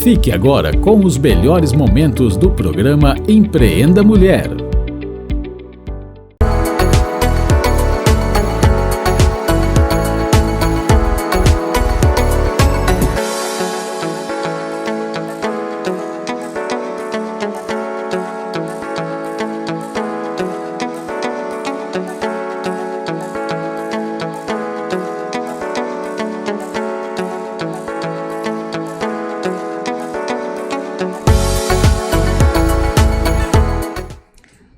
Fique agora com os melhores momentos do programa Empreenda Mulher.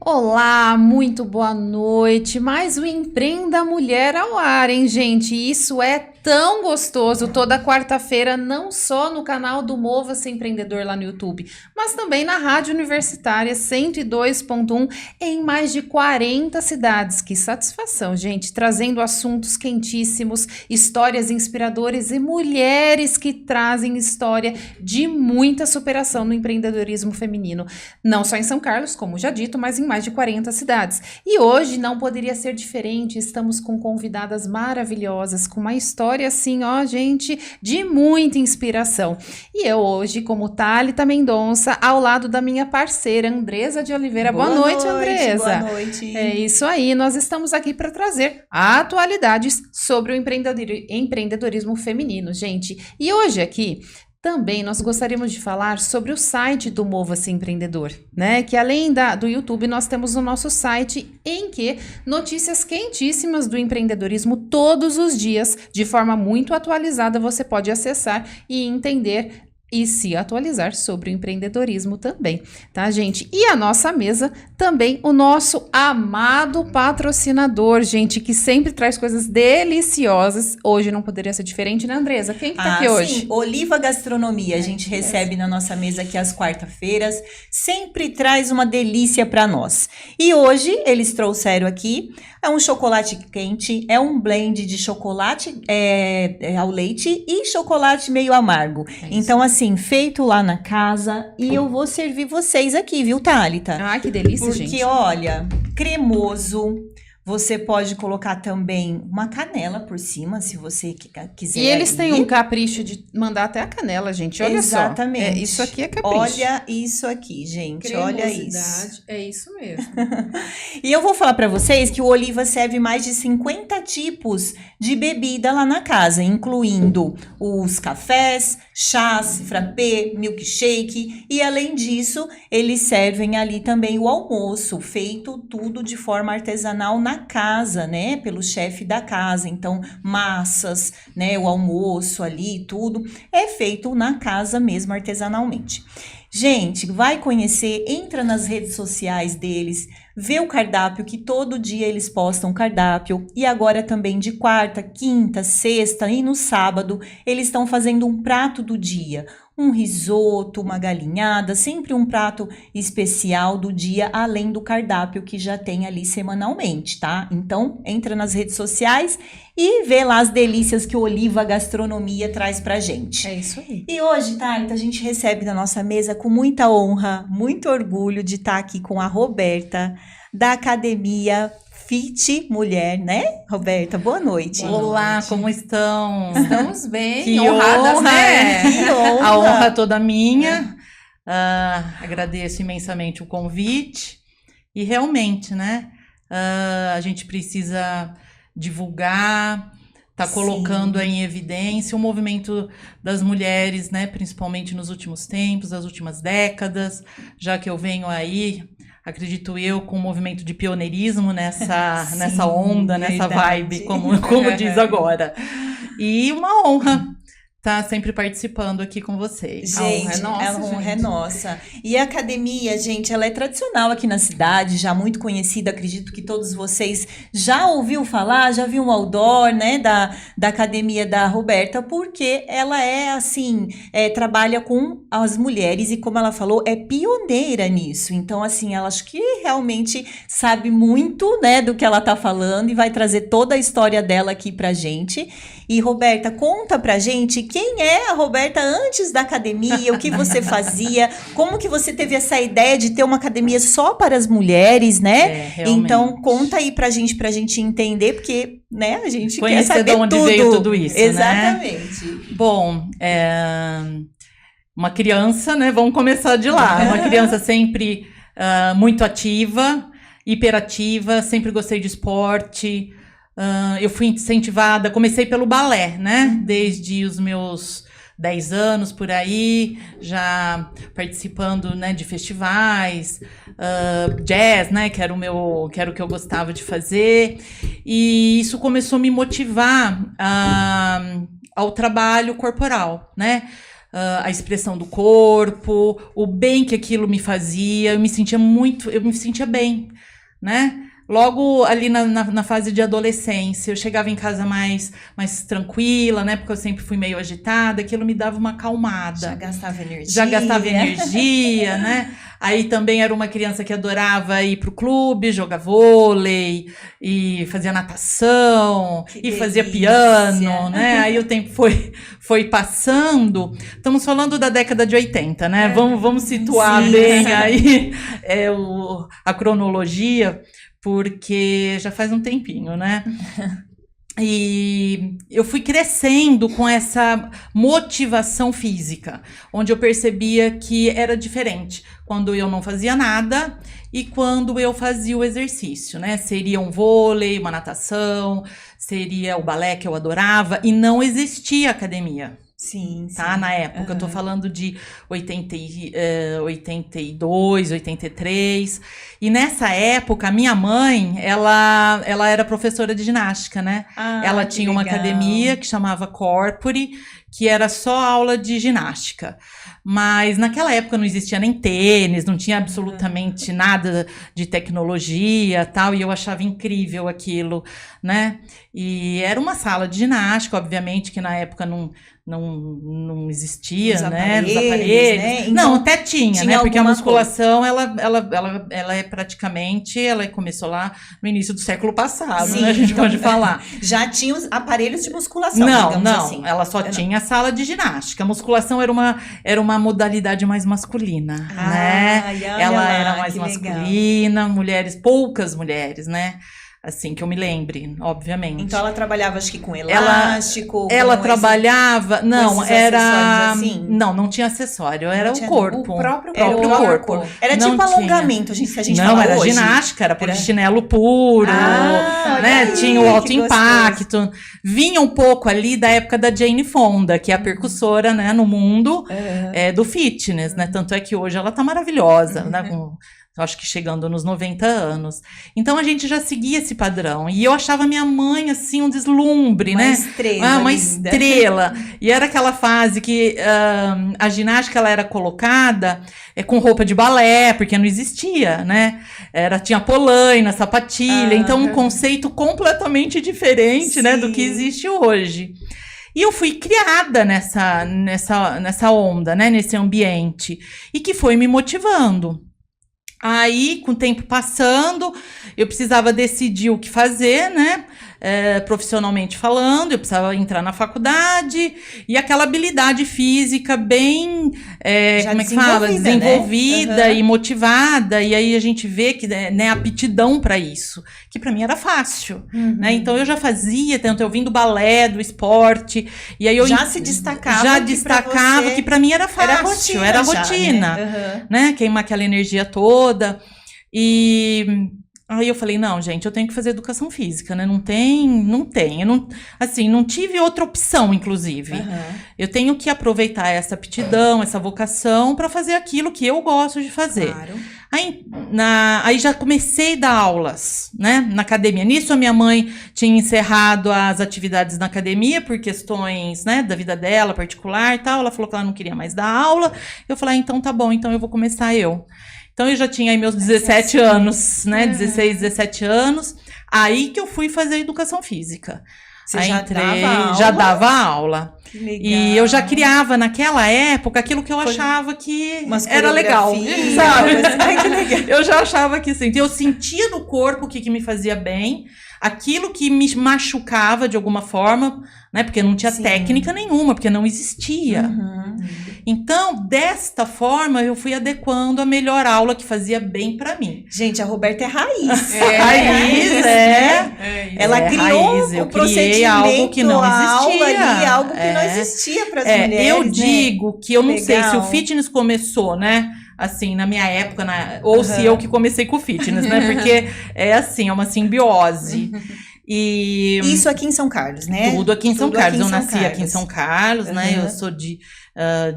Olá, muito boa noite. Mais um Empreenda Mulher ao ar, hein, gente? Isso é tão gostoso toda quarta-feira, não só no canal do Mova-se Empreendedor lá no YouTube, mas também na Rádio Universitária 102.1 em mais de 40 cidades. Que satisfação, gente, trazendo assuntos quentíssimos, histórias inspiradoras e mulheres que trazem história de muita superação no empreendedorismo feminino. Não só em São Carlos, como já dito, mas em mais de 40 cidades. E hoje não poderia ser diferente, estamos com convidadas maravilhosas, com uma história assim, ó, gente, de muita inspiração. E eu hoje, como Thalita Mendonça, ao lado da minha parceira, Andresa de Oliveira. Boa noite, Andresa. Boa noite. É isso aí, nós estamos aqui para trazer atualidades sobre o empreendedorismo feminino, gente. E hoje aqui também nós gostaríamos de falar sobre o site do Mova-se Empreendedor, né? Que além do YouTube, nós temos o nosso site em que notícias quentíssimas do empreendedorismo todos os dias, de forma muito atualizada, você pode acessar e entender e se atualizar sobre o empreendedorismo também, tá, gente? E a nossa mesa também, o nosso amado patrocinador, gente, que sempre traz coisas deliciosas. Hoje não poderia ser diferente, né, Andresa? Quem que tá aqui hoje? Sim, Oliva Gastronomia, a gente recebe na nossa mesa aqui às quarta-feiras, sempre traz uma delícia para nós. E hoje eles trouxeram aqui, é um chocolate quente, é um blend de chocolate ao leite e chocolate meio amargo. Então, assim, feito lá na casa, e eu vou servir vocês aqui, viu, Thalita? Ah, que delícia, Porque, gente. olha, cremoso. Você pode colocar também uma canela por cima, se você quiser. E eles têm um capricho de mandar até a canela, gente. Olha Exatamente. só. Isso aqui é capricho. Olha isso aqui, gente. Olha isso. É isso mesmo. E eu vou falar para vocês que o Oliva serve mais de 50 tipos de bebida lá na casa, incluindo os cafés, chás, frappé, milkshake. E além disso, eles servem ali também o almoço, feito tudo de forma artesanal na casa, né, pelo chefe da casa. Então, massas, né, o almoço ali, tudo é feito na casa mesmo, artesanalmente. Gente, vai conhecer, entra nas redes sociais deles, vê o cardápio, que todo dia eles postam cardápio, e agora também de quarta, quinta, sexta e no sábado, eles estão fazendo um prato do dia, um risoto, uma galinhada, sempre um prato especial do dia, além do cardápio que já tem ali semanalmente, tá? Então, entra nas redes sociais e vê lá as delícias que o Oliva Gastronomia traz pra gente. É isso aí. E hoje, Thalita, a gente recebe na nossa mesa com muita honra, muito orgulho de estar aqui com a Roberta, da Academia Fit Mulher, né, Roberta? Boa noite. Olá, como estão? Estamos bem, Que honradas, honra, né? Que honra. A honra toda minha. Agradeço imensamente o convite. E realmente, né, a gente precisa divulgar, tá colocando aí em evidência o movimento das mulheres, né, principalmente nos últimos tempos, nas últimas décadas, já que eu venho aí, acredito eu, com um movimento de pioneirismo nessa onda, nessa vibe, como diz agora. E uma honra estar sempre participando aqui com vocês. Gente, a honra é nossa. E a academia, gente, ela é tradicional aqui na cidade, já muito conhecida, acredito que todos vocês já ouviu falar, já viu um outdoor, né, da academia da Roberta, porque ela é assim, trabalha com as mulheres e, como ela falou, é pioneira nisso. Então, assim, ela acho que realmente sabe muito, né, do que ela tá falando e vai trazer toda a história dela aqui pra gente. E, Roberta, conta pra gente quem é a Roberta antes da academia, o que você fazia, como que você teve essa ideia de ter uma academia só para as mulheres, né? Então, conta aí pra gente entender, porque, né, a gente quer saber de onde veio tudo isso, exatamente. Né? Bom, uma criança, né? Vamos começar de lá. Uma criança sempre muito ativa, hiperativa, sempre gostei de esporte. Eu fui incentivada, comecei pelo balé, né? Desde os meus 10 anos por aí, já participando, né, de festivais, jazz, né, que era o que eu gostava de fazer, e isso começou a me motivar ao trabalho corporal, né, a expressão do corpo, o bem que aquilo me fazia, eu me sentia bem, né. Logo ali na fase de adolescência, eu chegava em casa mais tranquila, né? Porque eu sempre fui meio agitada, aquilo me dava uma acalmada. Já gastava energia, né? Aí também era uma criança que adorava ir pro clube, jogar vôlei, e fazia natação, e fazia piano, né? Aí o tempo foi passando. Estamos falando da década de 80, né? Vamos situar bem aí a cronologia, porque já faz um tempinho, né? E eu fui crescendo com essa motivação física, onde eu percebia que era diferente quando eu não fazia nada e quando eu fazia o exercício, né? Seria um vôlei, uma natação, seria o balé que eu adorava, e não existia academia. Sim, tá? Na época, eu tô falando de 82, 83. E nessa época, a minha mãe, ela era professora de ginástica, né? Ela tinha uma academia que chamava Corpore, que era só aula de ginástica. Mas naquela época não existia nem tênis, não tinha absolutamente nada de tecnologia, tal, e eu achava incrível aquilo, né? E era uma sala de ginástica, obviamente, que na época não existia, né? Os aparelhos. Né? Então, não, até tinha, né? Porque a musculação, ela é praticamente, ela começou lá no início do século passado, sim, né? A gente pode falar. Já tinha os aparelhos de musculação, digamos assim. Não, ela só tinha a sala de ginástica. A musculação era uma modalidade mais masculina, né? Ela era mais masculina, poucas mulheres, né? Assim, que eu me lembre, obviamente. Então ela trabalhava, acho que com elástico. Ela trabalhava, não, era... Assim? Não tinha acessório, era o corpo. O próprio corpo. Era tipo alongamento, se a gente não, fala era hoje. Ginástica, era polichinelo puro, né? Tinha o alto impacto. Vinha um pouco ali da época da Jane Fonda, que é a percussora, né, no mundo do fitness, né? Tanto é que hoje ela tá maravilhosa, né? Acho que chegando nos 90 anos. Então, a gente já seguia esse padrão. E eu achava minha mãe, assim, um deslumbre, né? Uma estrela. E era aquela fase que a ginástica, ela era colocada com roupa de balé, porque não existia, né? Tinha polaina, sapatilha. Então, um conceito completamente diferente, né, do que existe hoje. E eu fui criada nessa onda, né? Nesse ambiente. E que foi me motivando. Aí, com o tempo passando, eu precisava decidir o que fazer, né? Profissionalmente falando, eu precisava entrar na faculdade, e aquela habilidade física bem, como é que fala? Desenvolvida, né? E motivada, e aí a gente vê que, né, aptidão para isso, que para mim era fácil, né? Então eu já fazia, tanto eu vim do balé, do esporte, e aí eu já se destacava, que para mim era fácil, era rotina, né? Queimar aquela energia toda. E aí eu falei, não, gente, eu tenho que fazer educação física, né? Não tem. Eu não tive outra opção, inclusive. Eu tenho que aproveitar essa aptidão, essa vocação para fazer aquilo que eu gosto de fazer. Claro. Aí já comecei a dar aulas, né, na academia. Nisso, a minha mãe tinha encerrado as atividades na academia por questões, né, da vida dela, particular e tal. Ela falou que ela não queria mais dar aula. Eu falei, então tá bom, então eu vou começar eu. Então, eu já tinha aí meus 17 anos, né, 16, 17 anos. Aí que eu fui fazer educação física. Você aí já dava aula. Que legal. E eu já criava naquela época aquilo que eu achava que era legal, sabe? Ai, que legal. Eu já achava que assim, eu sentia no corpo o que me fazia bem, aquilo que me machucava de alguma forma, né? Porque não tinha técnica nenhuma, porque não existia. Então, desta forma, eu fui adequando a melhor aula que fazia bem para mim. Gente, a Roberta é raiz. Raiz, Ela criou raiz. Eu o criei algo que não existia. Ali, algo que não existia para as mulheres. Eu digo que eu não sei se o Legal. fitness começou, né? Assim, na minha época, ou se eu que comecei com o fitness, né? Porque é assim, é uma simbiose. E Isso aqui em São Carlos, né? tudo aqui em São Tudo Carlos. aqui em Eu São nasci aqui em São Carlos, né? Eu sou de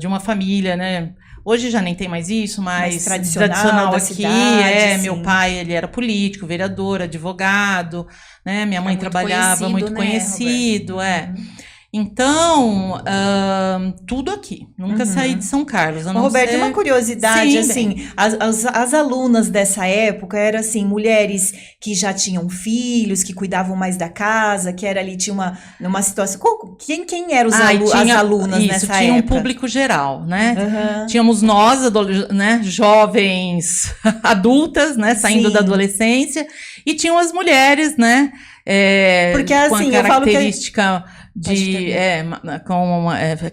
uma família, né? Hoje já nem tem mais isso, mas Mais tradicional da aqui. cidade, Meu sim. pai, ele era político, vereador, advogado, né? Minha mãe muito trabalhava, conhecido, muito né, conhecido, Então, tudo aqui. Nunca saí de São Carlos. A Ô, não Roberta, ser... uma curiosidade, Sim, assim, as alunas dessa época eram, assim, mulheres que já tinham filhos, que cuidavam mais da casa, que era ali, tinha uma situação... Quem eram as alunas isso, nessa tinha um época? público geral, né? Aham. Tínhamos nós, né, jovens adultas, né, saindo Sim. da adolescência, e tinham as mulheres, né, Porque, com assim, a eu falo que... característica Pode de terminar.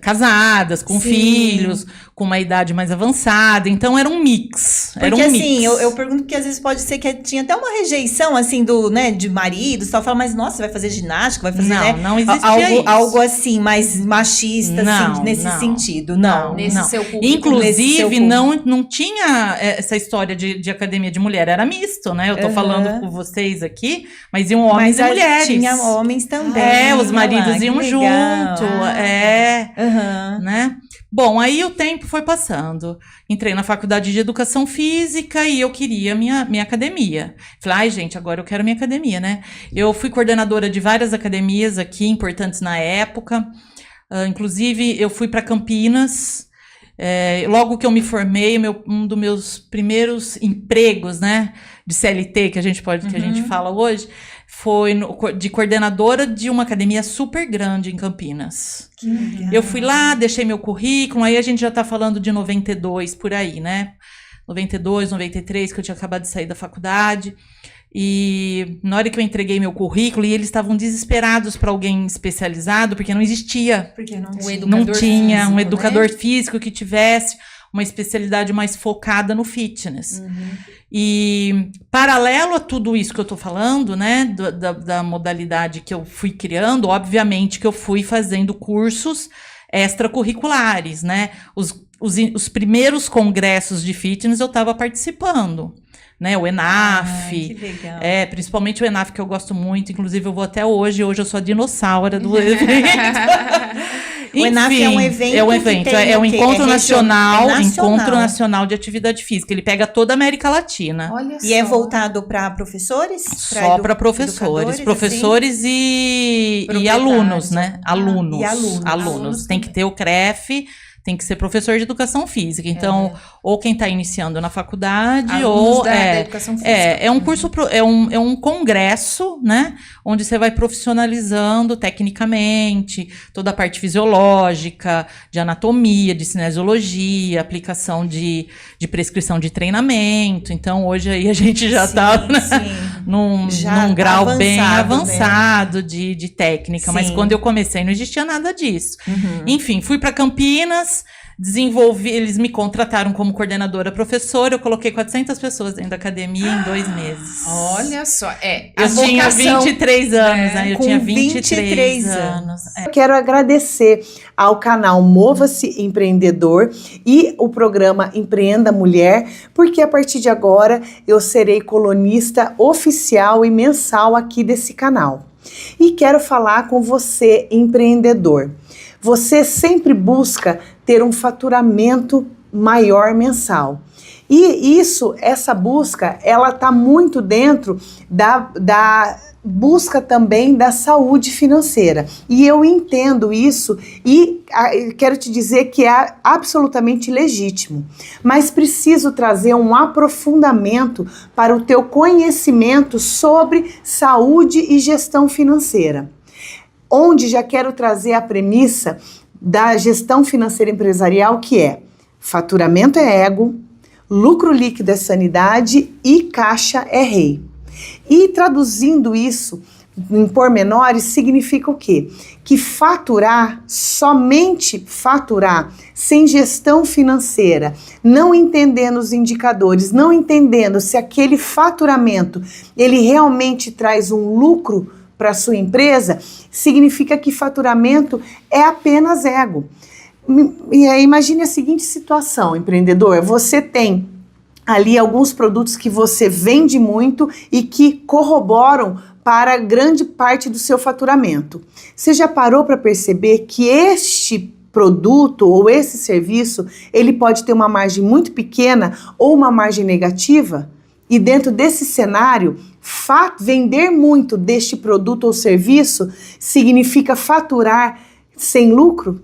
casadas, com Sim. filhos, com uma idade mais avançada. Então era um mix. Porque, era um assim, mix. eu pergunto que às vezes pode ser que tinha até uma rejeição, assim, né, de marido, só fala, mas nossa, você vai fazer ginástica, vai fazer, né? Não existia isso. Algo assim, mais machista, assim, nesse sentido. Não. Nesse seu público. Nesse seu Inclusive, público. não tinha essa história de academia de mulher, era misto, né? Eu tô falando com vocês aqui, mas iam homens e mulheres. Tinha homens também. Os maridos que iam legal. junto, Aham. né? Bom, aí o tempo foi passando. Entrei na faculdade de educação física e eu queria minha academia. Falei, ai, gente, agora eu quero minha academia, né? Eu fui coordenadora de várias academias aqui, importantes na época. Inclusive, eu fui para Campinas. Logo que eu me formei, um dos meus primeiros empregos, né, de CLT, que a gente fala hoje, foi de coordenadora de uma academia super grande em Campinas. Que legal. Eu fui lá, deixei meu currículo, aí a gente já tá falando de 92 por aí, né? 92, 93, que eu tinha acabado de sair da faculdade. E na hora que eu entreguei meu currículo, e eles estavam desesperados para alguém especializado, porque não existia. Porque não Não Educador tinha físico, um né? educador físico que tivesse uma especialidade mais focada no fitness. E paralelo a tudo isso que eu tô falando, né, da modalidade que eu fui criando, obviamente que eu fui fazendo cursos extracurriculares, né? Os primeiros congressos de fitness eu estava participando, né? O ENAF, que legal. principalmente o ENAF, que eu gosto muito, inclusive eu vou até hoje eu sou a dinossauro do evento. O ENAF é um evento que tem é um o quê? encontro nacional, nacional. encontro nacional de atividade física. Ele pega toda a América Latina. Olha E é só. voltado para professores? Só para professores, educadores, e Proprietários, alunos, né? Alunos. e alunos. Alunos Tem que ter o CREF, tem que ser professor de educação física. Então, ou quem está iniciando na faculdade, Alunos ou da educação física. é um curso, é um congresso, né? Onde você vai profissionalizando tecnicamente toda a parte fisiológica, de anatomia, de cinesiologia, aplicação de prescrição de treinamento. Então, hoje aí a gente já está num grau bem avançado de técnica. Mas Sim. quando eu comecei, não existia nada disso. Enfim, fui para Campinas, desenvolvi, eles me contrataram como coordenadora professora, eu coloquei 400 pessoas dentro da academia em 2 meses. Olha só, Eu tinha 23 anos, né? Eu Com tinha 23 23 anos. Eu quero agradecer ao canal Mova-se Empreendedor e o programa Empreenda Mulher, porque a partir de agora eu serei colunista oficial e mensal aqui desse canal. E quero falar com você, empreendedor. Você sempre busca ter um faturamento maior mensal. E essa busca, ela está muito dentro da busca também da saúde financeira. E eu entendo isso e quero te dizer que é absolutamente legítimo. Mas preciso trazer um aprofundamento para o teu conhecimento sobre saúde e gestão financeira. Onde já quero trazer a premissa da gestão financeira empresarial, que é faturamento é ego, lucro líquido é sanidade e caixa é rei. E traduzindo isso em pormenores, significa o quê? que faturar, somente faturar, sem gestão financeira, não entendendo os indicadores, não entendendo se aquele faturamento ele realmente traz um lucro para sua empresa, significa que faturamento é apenas ego. E aí, imagine a seguinte situação, empreendedor, você tem ali alguns produtos que você vende muito e que corroboram para grande parte do seu faturamento. Você já parou para perceber que este produto ou esse serviço, ele pode ter uma margem muito pequena ou uma margem negativa? E dentro desse cenário, vender muito deste produto ou serviço significa faturar sem lucro?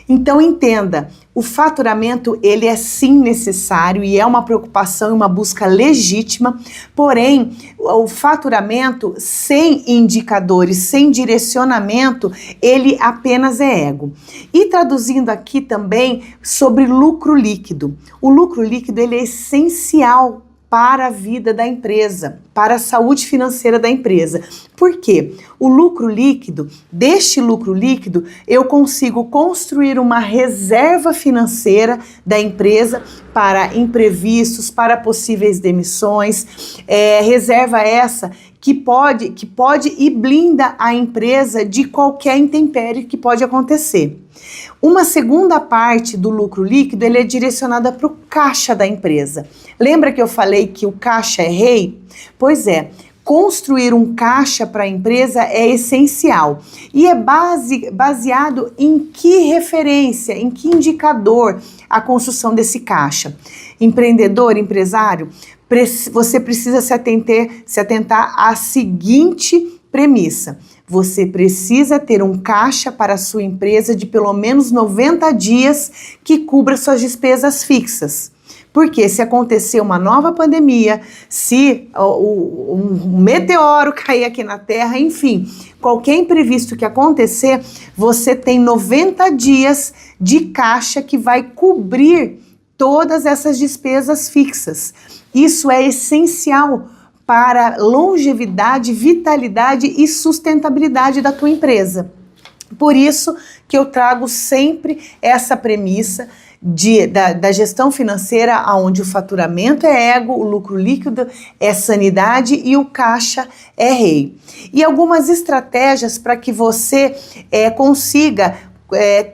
Então entenda, o faturamento ele é sim necessário e é uma preocupação e uma busca legítima, porém o faturamento sem indicadores, sem direcionamento, ele apenas é ego. E traduzindo aqui também sobre lucro líquido. O lucro líquido ele é essencial para a vida da empresa, para a saúde financeira da empresa. Por quê? O lucro líquido, deste lucro líquido, eu consigo construir uma reserva financeira da empresa para imprevistos, para possíveis demissões, reserva essa que pode e blinda a empresa de qualquer intempérie que pode acontecer. Uma segunda parte do lucro líquido ele é direcionada para o caixa da empresa. Lembra que eu falei que o caixa é rei? Pois é, construir um caixa para a empresa é essencial. E é baseado em que referência, em que indicador a construção desse caixa? Empreendedor, empresário, você precisa se atentar à seguinte premissa. Você precisa ter um caixa para a sua empresa de pelo menos 90 dias que cubra suas despesas fixas. Porque se acontecer uma nova pandemia, se um meteoro cair aqui na Terra, enfim, qualquer imprevisto que acontecer, você tem 90 dias de caixa que vai cobrir todas essas despesas fixas. Isso é essencial para longevidade, vitalidade e sustentabilidade da tua empresa. Por isso que eu trago sempre essa premissa da gestão financeira, onde o faturamento é ego, o lucro líquido é sanidade e o caixa é rei. E algumas estratégias para que você consiga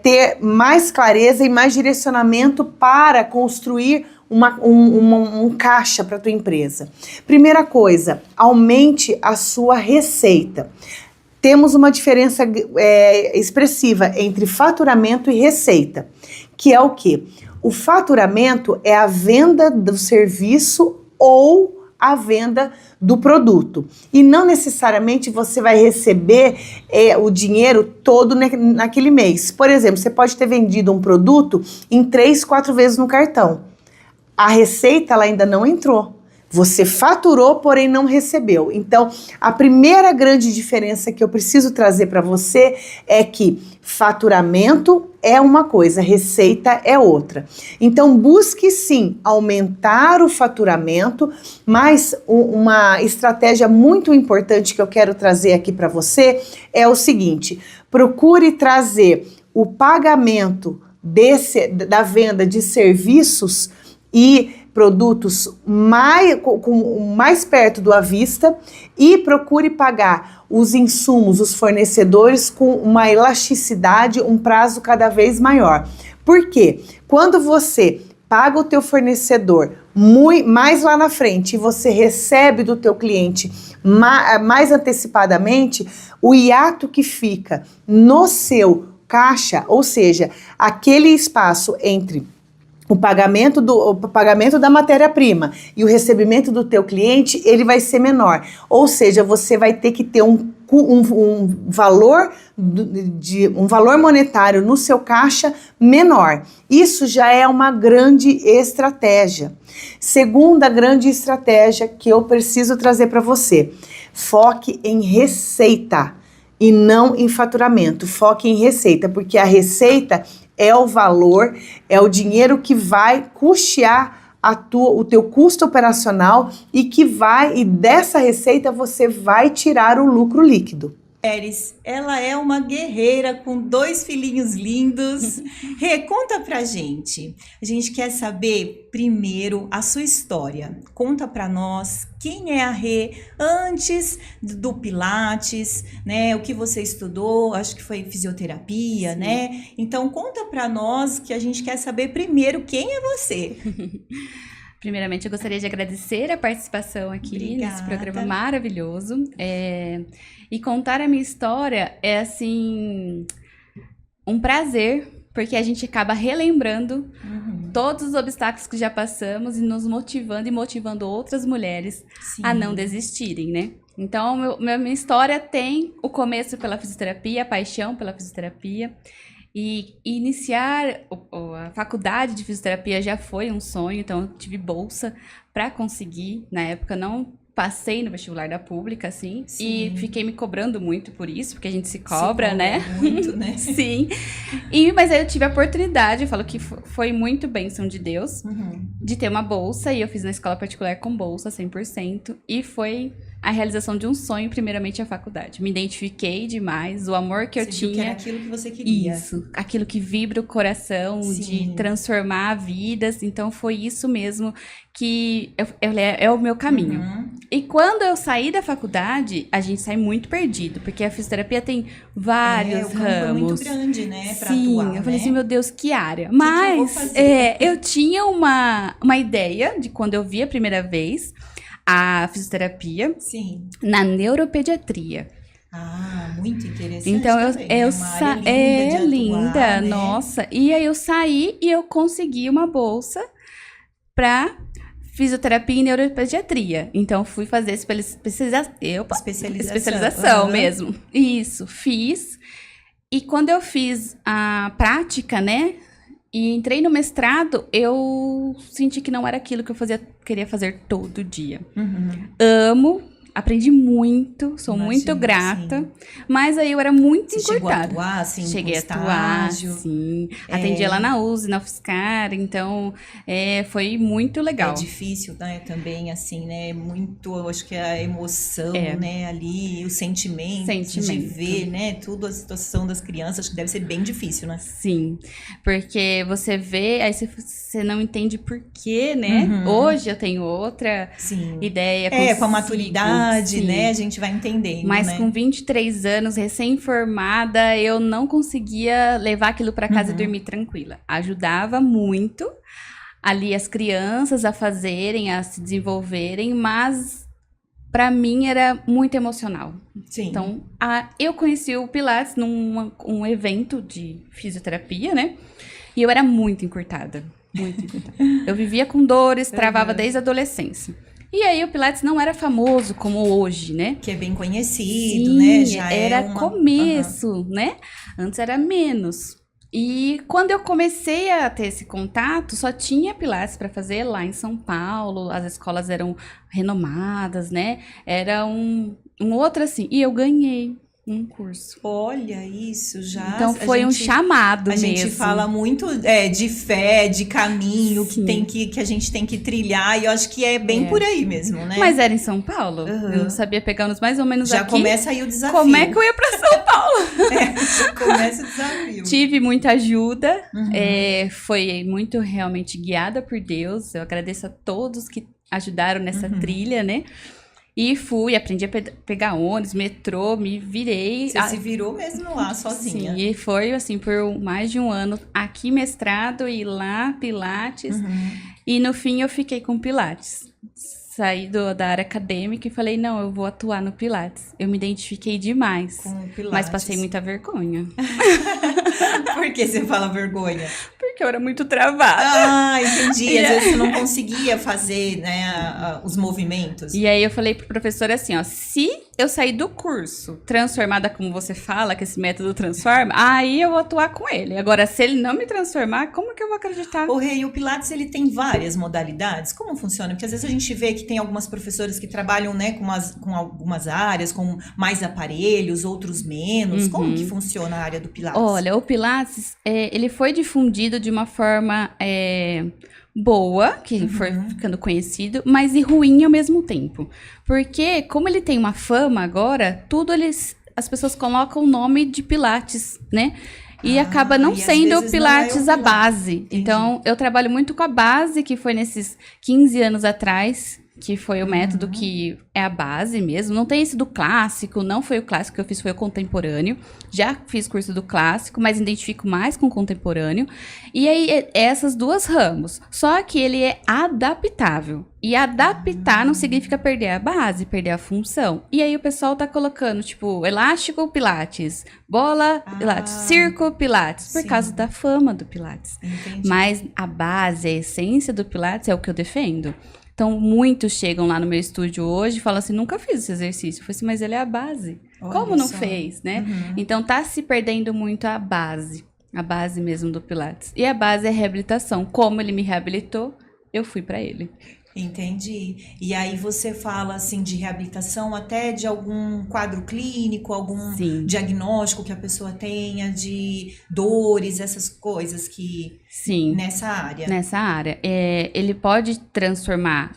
ter mais clareza e mais direcionamento para construir um caixa para a tua empresa. Primeira coisa, aumente a sua receita. Temos uma diferença expressiva entre faturamento e receita, que é o quê? O faturamento é a venda do serviço ou a venda do produto. E não necessariamente você vai receber o dinheiro todo naquele mês. Por exemplo, você pode ter vendido um produto em 3, 4 vezes no cartão. A receita ela ainda não entrou. Você faturou, porém não recebeu. Então, a primeira grande diferença que eu preciso trazer para você é que faturamento é uma coisa, receita é outra. Então, busque sim aumentar o faturamento, mas uma estratégia muito importante que eu quero trazer aqui para você é o seguinte: procure trazer o pagamento da venda de serviços e produtos mais perto do à vista e procure pagar os insumos, os fornecedores com uma elasticidade, um prazo cada vez maior. Por quê? Quando você paga o teu fornecedor mais lá na frente e você recebe do teu cliente mais antecipadamente, o hiato que fica no seu caixa, ou seja, aquele espaço entre o pagamento da matéria-prima e o recebimento do teu cliente, ele vai ser menor. Ou seja, você vai ter que ter um valor monetário no seu caixa menor. Isso já é uma grande estratégia. Segunda grande estratégia que eu preciso trazer para você: foque em receita e não em faturamento. Foque em receita, porque a receita é o valor, é o dinheiro que vai custear o teu custo operacional e dessa receita você vai tirar o lucro líquido. Pérez, ela é uma guerreira com 2 filhinhos lindos. Rê, conta pra gente. A gente quer saber primeiro a sua história. Conta pra nós quem é a Rê antes do Pilates, né? O que você estudou, acho que foi fisioterapia, Sim. né? Então conta pra nós que a gente quer saber primeiro quem é você. Primeiramente, eu gostaria de agradecer a participação aqui nesse Obrigada. programa maravilhoso. E contar a minha história é, assim, um prazer, porque a gente acaba relembrando todos os obstáculos que já passamos e nos motivando e motivando outras mulheres a não desistirem, né? Então, minha história tem o começo pela fisioterapia, a paixão pela fisioterapia. E iniciar a faculdade de fisioterapia já foi um sonho, então eu tive bolsa para conseguir. Na época não passei no vestibular da pública, assim, Sim. e fiquei me cobrando muito por isso, porque a gente se cobra, né? Muito, né? Sim. Mas aí eu tive a oportunidade, eu falo que foi muito bênção de Deus, de ter uma bolsa, e eu fiz na escola particular com bolsa, 100%, e foi a realização de um sonho, primeiramente a faculdade. Me identifiquei demais, o amor que eu Você viu tinha. que era aquilo que você queria. Isso, aquilo que vibra o coração, Sim. de transformar vidas. Então, foi isso mesmo que é o meu caminho. E quando eu saí da faculdade, a gente sai muito perdido, porque a fisioterapia tem vários o campo ramos. é muito grande, né, pra Sim, atuar, eu falei né? assim, meu Deus, que área. que eu vou Mas fazer? eu tinha uma ideia de quando eu vi a primeira vez a fisioterapia Sim. na neuropediatria. Ah, muito interessante. Então, também, né? Uma área linda de é atuar, linda, né? nossa. E aí eu saí e eu consegui uma bolsa para fisioterapia e neuropediatria. Então, fui fazer especialização Aham. mesmo. Isso, fiz. E quando eu fiz a prática, né, e entrei no mestrado, eu senti que não era aquilo que eu queria fazer todo dia. Amo, aprendi muito, sou muito Imagino, grata, sim. mas aí eu era muito Você chegou a encurtada. atuar, assim, Cheguei com a atuar, estágio? sim. Atendia lá na USE, na UFSCar, então foi muito legal. É difícil, né, também, assim, né, muito, eu acho que a emoção, É. né, ali, o sentimento de ver, né, tudo a situação das crianças, acho que deve ser bem difícil, né? Sim, porque você vê, aí você não entende por quê, né? Uhum. Hoje eu tenho outra Sim. ideia. Com a consigo, maturidade, sim. né, a gente vai entendendo, Mas né? com 23 anos, recém-formada, eu não conseguia levar aquilo para casa e dormir tranquila. Ajudava muito ali as crianças a fazerem, a se desenvolverem, mas para mim era muito emocional. Sim. Então, eu conheci o Pilates num um evento de fisioterapia, né? E eu era muito encurtada. Muito encurtada. Eu vivia com dores, travava desde a adolescência. E aí o Pilates não era famoso como hoje, né? Que é bem conhecido, Sim, né? Já era é uma... começo, né? Antes era menos. E quando eu comecei a ter esse contato, só tinha Pilates para fazer lá em São Paulo, as escolas eram renomadas, né? Era um outro assim. E eu ganhei um curso. Olha isso, já. Então foi um chamado A mesmo. gente fala muito de fé, de caminho Sim. que a gente tem que trilhar, e eu acho que é bem por aí mesmo, né? Mas era em São Paulo. Uhum. Eu sabia pegar uns mais ou menos já aqui. começa aí o desafio. Como é que eu ia pra São Paulo? Já começa o desafio. Tive muita ajuda, Uhum. foi muito realmente guiada por Deus. Eu agradeço a todos que ajudaram nessa trilha, né? E fui, aprendi a pegar ônibus, metrô, me virei. Você se virou mesmo lá, sozinha. Sim, e foi assim por mais de um ano. Aqui mestrado e lá Pilates. E no fim eu fiquei com Pilates. Saí da área acadêmica e falei, não, eu vou atuar no Pilates. Eu me identifiquei demais. Com o Pilates. Mas passei muita vergonha. Por que você fala vergonha? Porque eu era muito travada. Ah, entendi. Às vezes você não conseguia fazer, né, os movimentos. E aí eu falei pro professor assim, ó, se eu sair do curso transformada como você fala, que esse método transforma, aí eu vou atuar com ele. Agora, se ele não me transformar, como que eu vou acreditar? O Rei, o Pilates, ele tem várias modalidades. Como funciona? Porque às vezes a gente vê que tem algumas professoras que trabalham, né, com algumas áreas, com mais aparelhos, outros menos. Como que funciona a área do Pilates? Olha, o Pilates, ele foi difundido de uma forma boa, que foi ficando conhecido, mas e ruim ao mesmo tempo. Porque, como ele tem uma fama agora, tudo eles as pessoas colocam o nome de Pilates, né? E acaba não e às sendo o vezes Pilates não é o a Pilates. base. Entendi. Então, eu trabalho muito com a base, que foi nesses 15 anos atrás, que foi o método que é a base mesmo. Não tem esse do clássico, não foi o clássico que eu fiz, foi o contemporâneo. Já fiz curso do clássico, mas identifico mais com o contemporâneo. E aí, essas duas ramos. Só que ele é adaptável. E adaptar não significa perder a base, perder a função. E aí o pessoal tá colocando, tipo, elástico, Pilates, bola, Pilates, circo, Pilates, por Sim. causa da fama do Pilates. Entendi. Mas a base, a essência do Pilates é o que eu defendo. Então, muitos chegam lá no meu estúdio hoje e falam assim, nunca fiz esse exercício. Eu falei assim, mas ele é a base. Olha Como não só. fez, né? Então, tá se perdendo muito a base mesmo do Pilates. E a base é a reabilitação. Como ele me reabilitou, eu fui pra ele. Entendi. E aí você fala assim de reabilitação até de algum quadro clínico, algum Sim. diagnóstico que a pessoa tenha de dores, essas coisas que Sim. nessa área. Nessa área. Ele pode transformar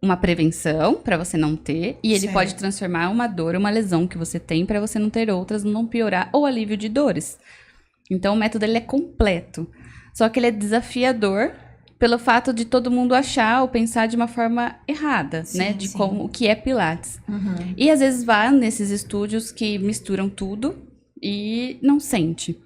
uma prevenção para você não ter, e ele Certo. pode transformar uma dor, uma lesão que você tem para você não ter outras, não piorar, ou alívio de dores. Então o método ele é completo. Só que ele é desafiador pelo fato de todo mundo achar ou pensar de uma forma errada, Sim, né? De sim. como o que é Pilates. Uhum. E às vezes vai nesses estúdios que misturam tudo e não sente.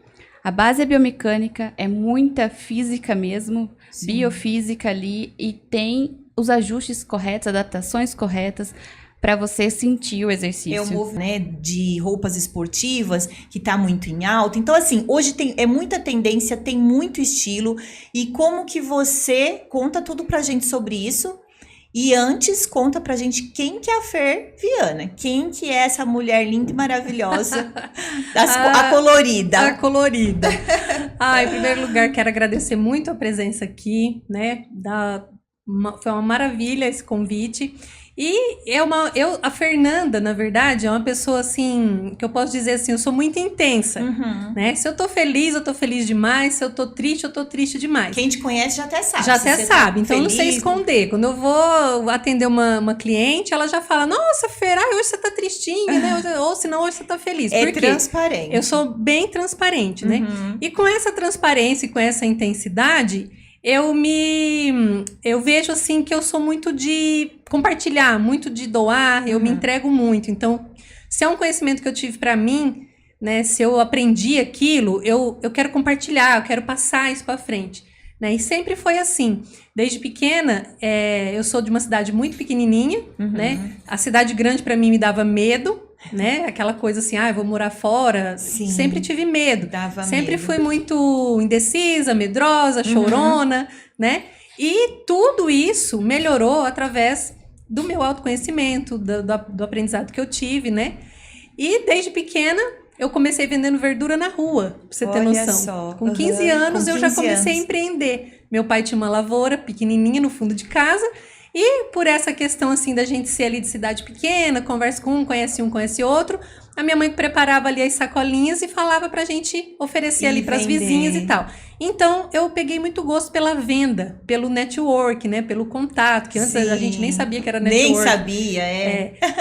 A base é biomecânica, é muita física mesmo, Sim. biofísica ali, e tem os ajustes corretos, adaptações corretas para você sentir o exercício. É o movimento, né, de roupas esportivas que tá muito em alta. Então, assim, hoje é muita tendência, tem muito estilo. E como que você conta tudo pra gente sobre isso? E antes, conta pra gente quem que é a Fer Viana. Quem que é essa mulher linda e maravilhosa, a colorida. A colorida. Em primeiro lugar, quero agradecer muito a presença aqui, né? Foi uma maravilha esse convite. E a Fernanda, na verdade, é uma pessoa assim, que eu posso dizer assim, eu sou muito intensa, Uhum. né? Se eu tô feliz, eu tô feliz demais. Se eu tô triste, eu tô triste demais. Quem te conhece já até sabe. Já Se até você tá sabe, então eu não sei feliz. esconder. Quando eu vou atender uma cliente, ela já fala, nossa, Fer, hoje você tá tristinha, né? Ou senão hoje você tá feliz. É Por quê? transparente. Eu sou bem transparente, né? Uhum. E com essa transparência e com essa intensidade, eu vejo assim que eu sou muito de compartilhar, muito de doar, eu me entrego muito. Então, se é um conhecimento que eu tive pra mim, né, se eu aprendi aquilo, eu quero compartilhar, eu quero passar isso pra frente, né? E sempre foi assim. Desde pequena, eu sou de uma cidade muito pequenininha, né? A cidade grande pra mim me dava medo, né? Aquela coisa assim, eu vou morar fora. Sim. Sempre tive medo. Dava Sempre medo. fui muito indecisa, medrosa, chorona, né? E tudo isso melhorou através do meu autoconhecimento, do aprendizado que eu tive, né? E desde pequena eu comecei vendendo verdura na rua, pra você ter Olha noção. só. Com 15 Uhum, anos com eu já 15 comecei a anos. empreender. Meu pai tinha uma lavoura pequenininha no fundo de casa. E por essa questão, assim, da gente ser ali de cidade pequena, conversa com um, conhece outro, a minha mãe preparava ali as sacolinhas e falava pra gente oferecer E ali pras vender. vizinhas e tal. Então, eu peguei muito gosto pela venda, pelo network, né? Pelo contato, que antes a Sim. gente nem sabia que era network. Nem sabia,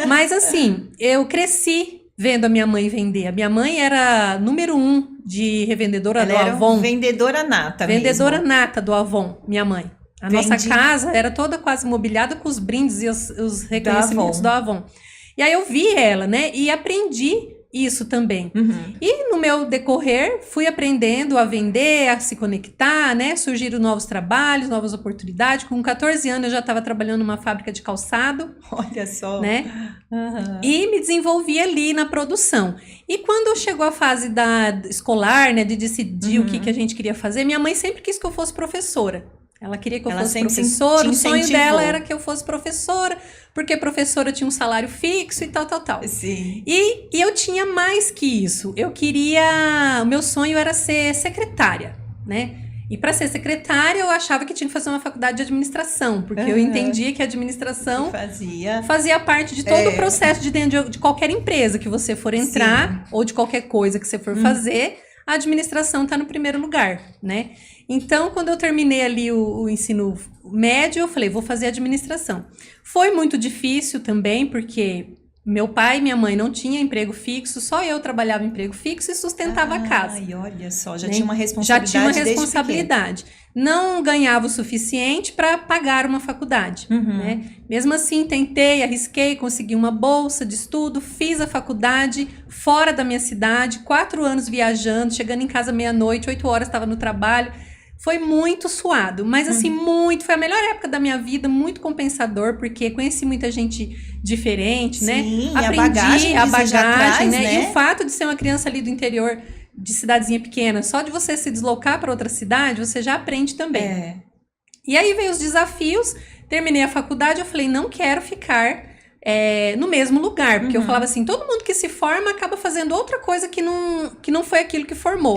Mas assim, eu cresci vendo a minha mãe vender. A minha mãe era número 1 de revendedora Ela do era Avon. vendedora nata Vendedora mesmo. nata do Avon, minha mãe. A Vendi. nossa casa era toda quase mobiliada com os brindes e os reconhecimentos do Avon. E aí eu vi ela, né? E aprendi isso também. Uhum. E no meu decorrer, fui aprendendo a vender, a se conectar, né? Surgiram novos trabalhos, novas oportunidades. Com 14 anos eu já estava trabalhando numa fábrica de calçado, Olha só. né? Uhum. E me desenvolvi ali na produção. E quando chegou a fase da escolar, né? De decidir o que a gente queria fazer, minha mãe sempre quis que eu fosse professora. Ela queria que eu Ela fosse sempre professora, te o sonho incentivou. dela era que eu fosse professora, porque professora tinha um salário fixo e tal. Sim. E eu tinha mais que isso. O meu sonho era ser secretária, né? E para ser secretária, eu achava que tinha que fazer uma faculdade de administração, porque eu entendia que a administração fazia parte de todo o processo de dentro de qualquer empresa que você for entrar, ou de qualquer coisa que você for fazer, a administração está no primeiro lugar, né? Então, quando eu terminei ali o ensino médio, eu falei, vou fazer administração. Foi muito difícil também, porque Meu pai e minha mãe não tinham emprego fixo, só eu trabalhava em emprego fixo e sustentava a casa. Ai, olha só, já Né? tinha uma responsabilidade. Já tinha uma desde responsabilidade. Não ganhava o suficiente para pagar uma faculdade. Né? Mesmo assim, tentei, arrisquei, consegui uma bolsa de estudo, fiz a faculdade fora da minha cidade, 4 anos viajando, chegando em casa meia-noite, 8 horas estava no trabalho. Foi muito suado, mas assim, muito. Foi a melhor época da minha vida, muito compensador, porque conheci muita gente diferente, né? Sim, Aprendi a bagagem já traz, né? né? E o fato de ser uma criança ali do interior, de cidadezinha pequena, só de você se deslocar para outra cidade, você já aprende também. É. E aí veio os desafios, terminei a faculdade, eu falei, não quero ficar no mesmo lugar, porque eu falava assim, todo mundo que se forma acaba fazendo outra coisa que não foi aquilo que formou,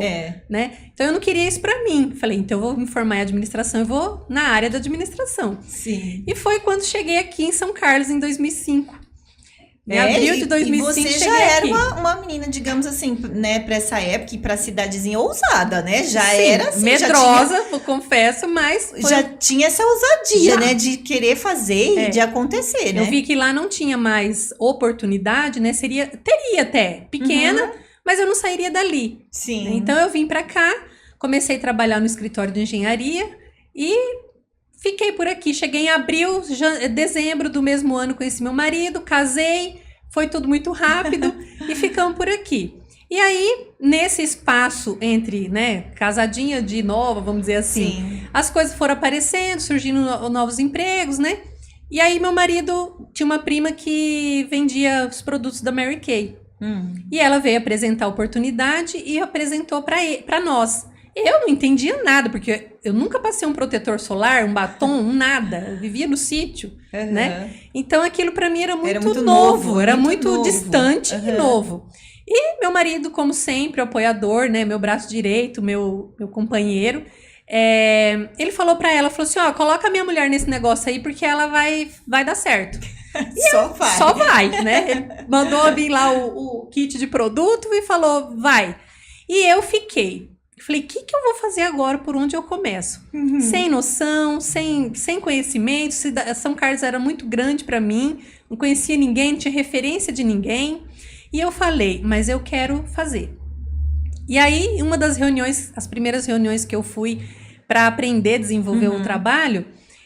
né? Então eu não queria isso pra mim. Falei, então eu vou me formar em administração, eu vou na área da administração. Sim. E foi quando cheguei aqui em São Carlos, em 2005. Em abril de 2005, e você cheguei já era aqui. uma menina, digamos assim, né, pra essa época e pra cidadezinha ousada, né? Já Sim, era assim, medrosa, eu confesso, mas já tinha essa ousadia, né, de querer fazer e de acontecer, né? eu vi que lá não tinha mais oportunidade, né? Teria até, pequena, mas eu não sairia dali. Sim. Né? Então eu vim pra cá, comecei a trabalhar no escritório de engenharia e fiquei por aqui. Cheguei em abril, dezembro do mesmo ano, conheci meu marido, casei, foi tudo muito rápido e ficamos por aqui. E aí, nesse espaço entre, né, casadinha de nova, vamos dizer assim, Sim. as coisas foram aparecendo, surgindo novos empregos, né? E aí meu marido tinha uma prima que vendia os produtos da Mary Kay. E ela veio apresentar a oportunidade e apresentou para nós. Eu não entendia nada, porque eu nunca passei um protetor solar, um batom, nada. Eu vivia no sítio, né? Então aquilo para mim era muito novo, era muito distante e novo. E meu marido, como sempre, apoiador, né? Meu braço direito, meu companheiro. Ele falou para ela, falou assim, ó, coloca a minha mulher nesse negócio aí, porque ela vai dar certo. Só vai, né? Ele mandou vir lá o kit de produto e falou, vai. E eu fiquei. Falei, o que eu vou fazer agora? Por onde eu começo? Sem noção, sem conhecimento. São Carlos era muito grande para mim. Não conhecia ninguém, não tinha referência de ninguém. E eu falei, mas eu quero fazer. E aí, uma das reuniões, as primeiras reuniões que eu fui para aprender a desenvolver o trabalho,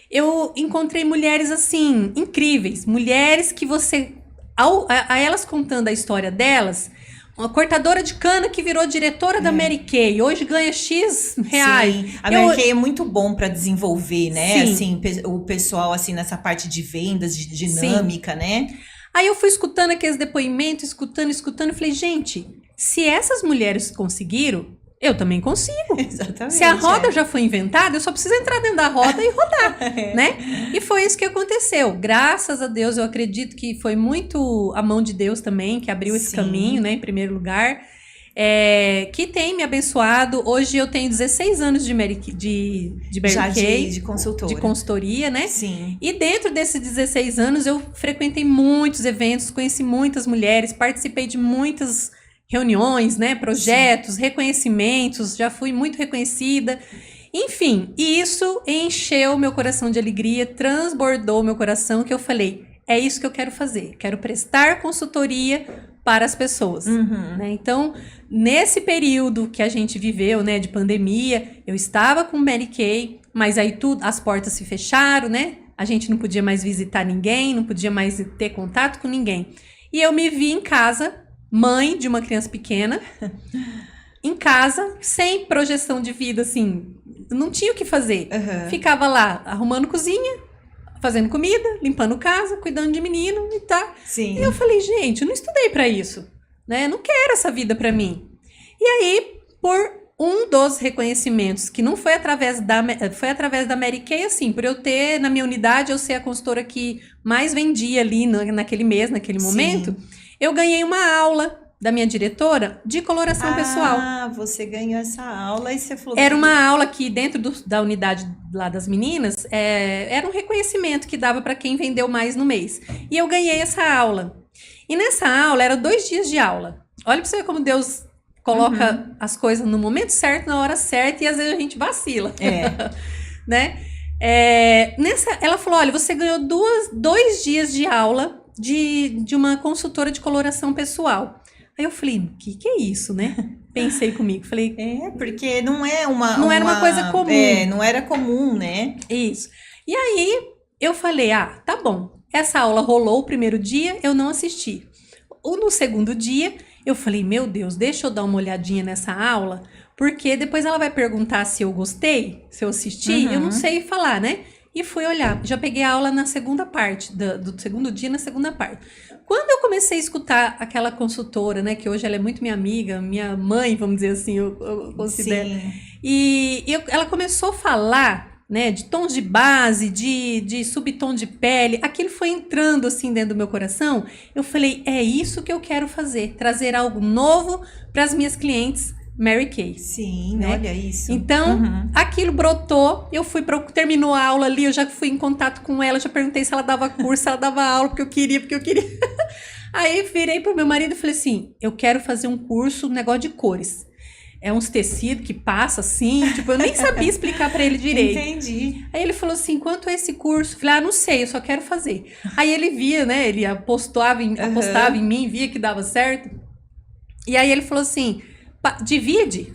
eu encontrei mulheres assim, incríveis. Mulheres que você, a elas contando a história delas, uma cortadora de cana que virou diretora da Mary Kay. Hoje ganha X reais. Sim. A Mary Kay é muito bom para desenvolver, né? Sim. Assim, o pessoal, assim, nessa parte de vendas, de dinâmica, né? Aí eu fui escutando aqueles depoimentos, escutando. E falei, gente, se essas mulheres conseguiram, eu também consigo. Exatamente. Se a roda já foi inventada, eu só preciso entrar dentro da roda e rodar, né? E foi isso que aconteceu. Graças a Deus, eu acredito que foi muito a mão de Deus também, que abriu esse caminho, né? Em primeiro lugar. Que tem me abençoado. Hoje eu tenho 16 anos de Mary Kay. De consultora. De consultoria, né? Sim. E dentro desses 16 anos, eu frequentei muitos eventos, conheci muitas mulheres, participei de muitas reuniões, né, projetos, reconhecimentos, já fui muito reconhecida. Enfim, e isso encheu meu coração de alegria, transbordou meu coração, que eu falei, é isso que eu quero fazer, quero prestar consultoria para as pessoas. Né? Então, nesse período que a gente viveu, né, de pandemia, eu estava com Mary Kay, mas aí as portas se fecharam, né? A gente não podia mais visitar ninguém, não podia mais ter contato com ninguém. E eu me vi em casa, mãe de uma criança pequena, em casa, sem projeção de vida, assim, não tinha o que fazer. Ficava lá, arrumando cozinha, fazendo comida, limpando casa, cuidando de menino e tá. Sim. E eu falei, gente, eu não estudei pra isso, né? Eu não quero essa vida pra mim. E aí, por um dos reconhecimentos, que não foi através da Mary Kay, assim, por eu ter, na minha unidade, eu ser a consultora que mais vendia ali naquele mês, naquele momento, eu ganhei uma aula da minha diretora de coloração pessoal. Ah, você ganhou essa aula e você falou... Era uma aula que dentro da unidade lá das meninas, era um reconhecimento que dava para quem vendeu mais no mês. E eu ganhei essa aula. E nessa aula, eram 2 dias de aula. Olha para você ver como Deus coloca as coisas no momento certo, na hora certa, e às vezes a gente vacila. Né? Ela falou, olha, você ganhou 2 dias de aula de uma consultora de coloração pessoal. Aí eu falei, o que é isso, né? Pensei comigo, falei... Porque não é uma... Não era uma coisa comum. Não era comum, né? Isso. E aí, eu falei, tá bom. Essa aula rolou o primeiro dia, eu não assisti. No segundo dia, eu falei, meu Deus, deixa eu dar uma olhadinha nessa aula, porque depois ela vai perguntar se eu gostei, se eu assisti, eu não sei falar, né? E fui olhar, já peguei a aula na segunda parte, do segundo dia na segunda parte. Quando eu comecei a escutar aquela consultora, né, que hoje ela é muito minha amiga, minha mãe, vamos dizer assim, eu considero. Sim. Ela começou a falar, né, de tons de base, de subtom de pele, aquilo foi entrando assim dentro do meu coração. Eu falei, é isso que eu quero fazer, trazer algo novo para as minhas clientes Mary Kay. Sim, né? olha isso. Então, aquilo brotou, eu fui terminou a aula ali, eu já fui em contato com ela, já perguntei se ela dava curso, se ela dava aula, porque eu queria. Aí virei pro meu marido e falei assim, eu quero fazer um curso, negócio de cores. É uns tecidos que passa assim, tipo, eu nem sabia explicar pra ele direito. Entendi. Aí ele falou assim, quanto é esse curso? Eu falei, não sei, eu só quero fazer. Aí ele via, né, ele apostava em mim, via que dava certo. E aí ele falou assim, divide,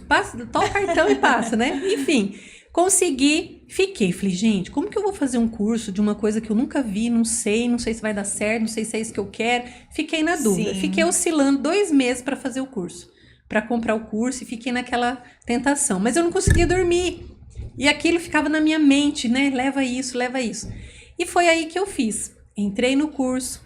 toma o cartão e passa, né? Enfim, consegui, fiquei. Falei, gente, como que eu vou fazer um curso de uma coisa que eu nunca vi, não sei se vai dar certo, não sei se é isso que eu quero. Fiquei na dúvida. Sim. Fiquei oscilando 2 meses para fazer o curso, para comprar o curso, e fiquei naquela tentação. Mas eu não conseguia dormir. E aquilo ficava na minha mente, né? Leva isso, leva isso. E foi aí que eu fiz. Entrei no curso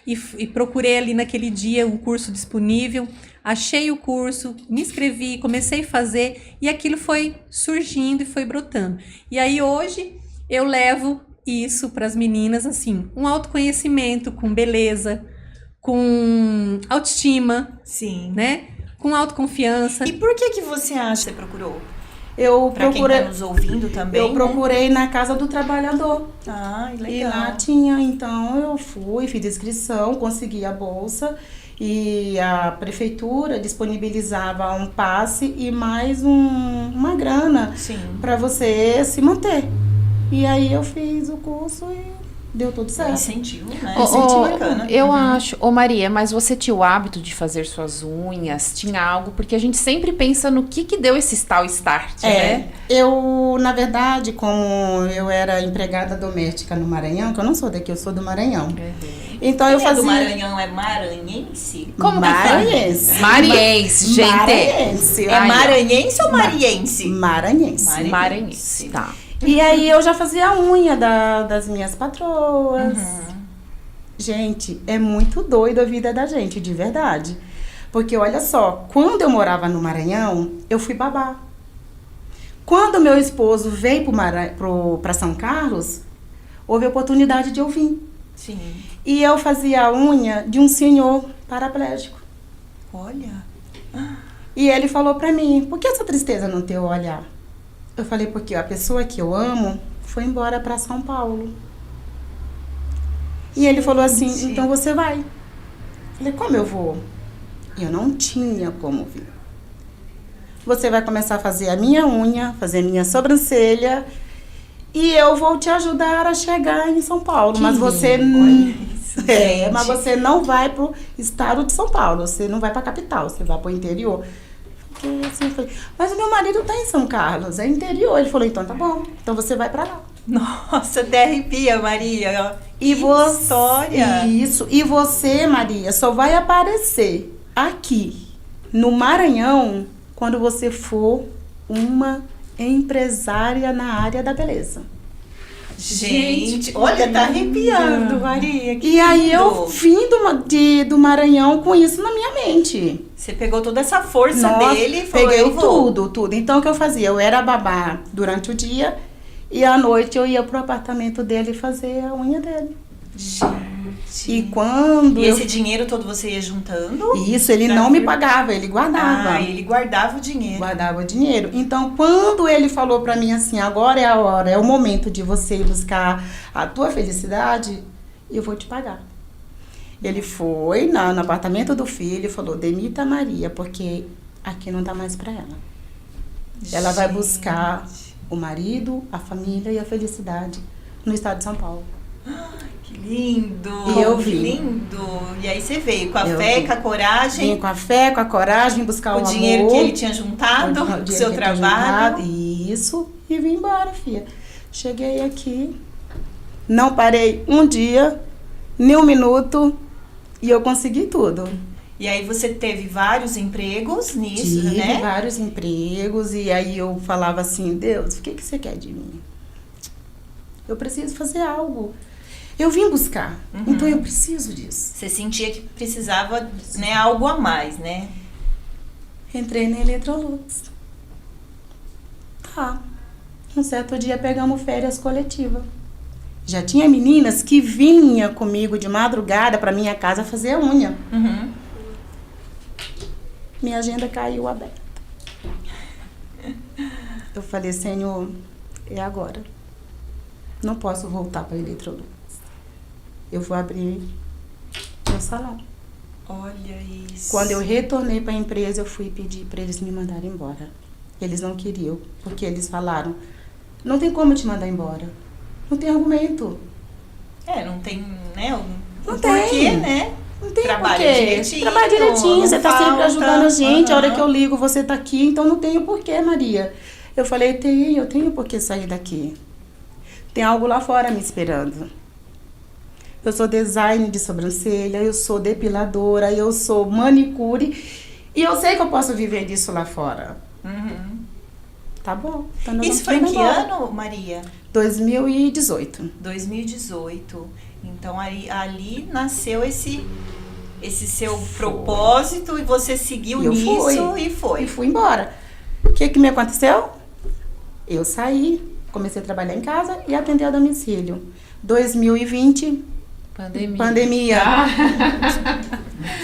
e procurei ali naquele dia um curso disponível. Achei o curso, me inscrevi, comecei a fazer e aquilo foi surgindo e foi brotando. E aí hoje eu levo isso para as meninas, assim, um autoconhecimento com beleza, com autoestima, Sim. né? Com autoconfiança. E por que você acha que você procurou? Eu Pra quem procurei, tá nos ouvindo também, eu né? procurei na Casa do Trabalhador. Ah, legal. E lá tinha, então eu fui, fiz inscrição, consegui a bolsa e a prefeitura disponibilizava um passe e mais uma grana Sim. para você se manter. E aí eu fiz o curso e deu tudo É certo. incentivo, né? Incentivo Bacana. Eu acho, Maria, mas você tinha o hábito de fazer suas unhas? Tinha algo? Porque a gente sempre pensa no que deu esse tal start, né? Eu, na verdade, como eu era empregada doméstica no Maranhão, que eu não sou daqui, eu sou do Maranhão. Então eu Quem é fazia... do Maranhão é maranhense? Como que faz? Maranhense. Mariense, gente. Maranhense. É Aí, ó. maranhense ou mariense? Maranhense. Maranhense, tá. E aí eu já fazia a unha das minhas patroas. Gente, é muito doido a vida da gente, de verdade. Porque olha só, quando eu morava no Maranhão, eu fui babá. Quando meu esposo veio para São Carlos, houve a oportunidade de eu vir. Sim. E eu fazia a unha de um senhor paraplégico. Olha. E ele falou pra mim, por que essa tristeza no teu olhar? Eu falei, porque a pessoa que eu amo foi embora pra São Paulo. E ele falou assim, então você vai. Eu falei, como eu vou? Eu não tinha como vir. Você vai começar a fazer a minha unha, fazer a minha sobrancelha, e eu vou te ajudar a chegar em São Paulo. Mas você mas você não vai pro estado de São Paulo, você não vai pra capital, você vai pro interior. Assim, eu falei, mas o meu marido tá em São Carlos, é interior. Ele falou, então tá bom, então você vai pra lá. Nossa, até arrepia, Maria. E Que você, história. Isso. E você, Maria, só vai aparecer aqui no Maranhão quando você for uma empresária na área da beleza. Gente, olha, tá arrepiando, Maria. Que E aí eu lindo. vim do Maranhão com isso na minha mente. Você pegou toda essa força Nossa, dele e falou, peguei eu vou. tudo. Então o que eu fazia? Eu era babá durante o dia e à noite eu ia pro apartamento dele fazer a unha dele. E quando E eu... esse dinheiro todo você ia juntando? Isso, ele não me pagava, ele guardava. Ah, ele guardava o dinheiro. Guardava o dinheiro. Então, quando ele falou pra mim assim, agora é a hora, é o momento de você ir buscar a tua felicidade, eu vou te pagar. Ele foi no apartamento do filho e falou, demita a Maria, porque aqui não dá mais pra ela. Ela vai buscar o marido, a família e a felicidade no estado de São Paulo. Que lindo! E eu que vim. lindo! E aí você veio com a Eu fé, vim. com a coragem, Vim com a fé, com a coragem, vim buscar o o dinheiro amor, que ele tinha juntado, o o dinheiro seu que eu tinha trabalho. juntado, Isso, e vim embora, filha. Cheguei aqui, não parei um dia, nem um minuto, e eu consegui tudo. E aí você teve vários empregos nisso, Tive né? vários empregos, e aí eu falava assim, Deus, o que você quer de mim? Eu preciso fazer algo. Eu vim buscar, então eu preciso disso. Você sentia que precisava, né, algo a mais, né? Entrei na Electrolux. Tá. Um certo dia pegamos férias coletivas. Já tinha meninas que vinham comigo de madrugada para minha casa fazer unha. Minha agenda caiu aberta. Eu falei, Senhor, é agora. Não posso voltar para a Electrolux. Eu vou abrir meu salário. Olha isso. Quando eu retornei para a empresa, eu fui pedir para eles me mandarem embora. Eles não queriam, porque eles falaram, não tem como te mandar embora. Não tem argumento. Não tem, né? Não porquê, tem. né? Não tem Trabalha porquê. direitinho, Trabalha direitinho, não você tá sempre falta. ajudando a gente. A hora Aham. que eu ligo, você tá aqui, então não tem o porquê, Maria. Eu falei, eu tenho porquê sair daqui. Tem algo lá fora me esperando. Eu sou design de sobrancelha, eu sou depiladora, eu sou manicure. E eu sei que eu posso viver disso lá fora. Tá bom. Então nós Isso vamos foi em que embora. ano, Maria? 2018. 2018. Então ali nasceu esse seu propósito e você seguiu E eu nisso fui. e foi. E fui embora. O que me aconteceu? Eu saí, comecei a trabalhar em casa e atender a domicílio. 2020, pandemia.